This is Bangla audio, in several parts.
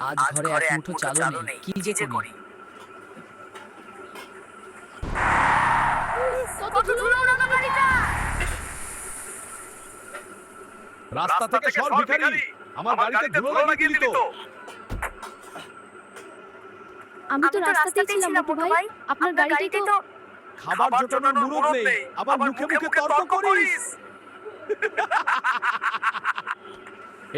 আজ ঘরে এক মুঠো চালও নেই, কি যে করি। কত ধুলো ওড়ানো গাড়িটা! রাস্তা থেকে সর ভিখারি, আমার গাড়িতে ধুলো লাগিয়ে দিলি তো। আমি তো রাস্তাতেই ছিলাম মোটু ভাই, আপনার গাড়িটাই তো। খাবার জোটানোর মুরদ নেই, আবার মুখে মুখে তর্ক করিস।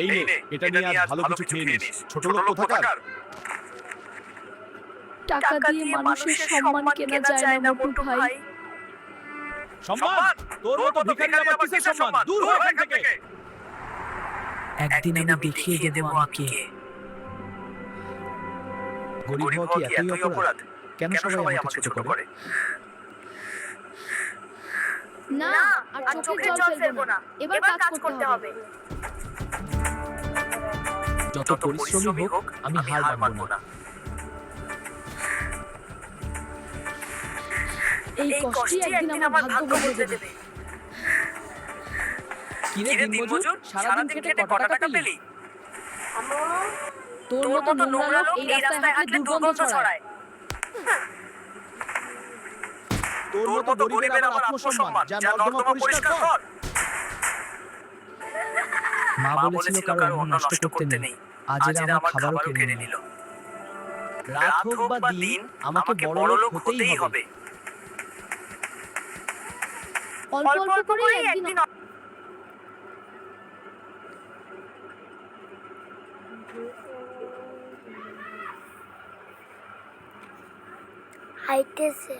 এই নে, এটা নিয়ে আজ ভালো কিছু খেয়ে নিস, ছোট লোক কোথাকার। টাকা দিয়ে মানুষের সম্মান কেনা যায় না মোটু ভাই। সম্মান? তোর মতো ভিখারি আবার কিসের সম্মান? দূর হ এখান থেকে। একদিন আমি দেখিয়ে দেব আমি কে। গরিব হওয়া কি এতই অপরাধ? কেন সবাই আমাকে ছোট করে? না, আর চোখের জল ফেলবো না, এবার কাজ করতে হবে। যত পরিশ্রমী হোক, আমি হার মানব না। এই কষ্টই একদিন আমার ভাগ্য বদলে দেবে। কিরে দিনমজুর, সারাদিন খেটে কত টাকা পেলি? তোর মতো নোংরা লোক এই রাস্তায় হাঁটলে দুর্গন্ধ ছড়ায়। তোর মতো গরিবের আবার আত্মসম্মান, যা নর্দমা পরিষ্কার কর। মা বলেছিল কারো অন্ন নষ্ট করতে নেই, আজ এরা আমার খাবারও কেড়ে নিল। রাত হোক বা দিন, আমাকে বড় লোক হতেই হবে। অল্প অল্প করে একদিন হাইটেছে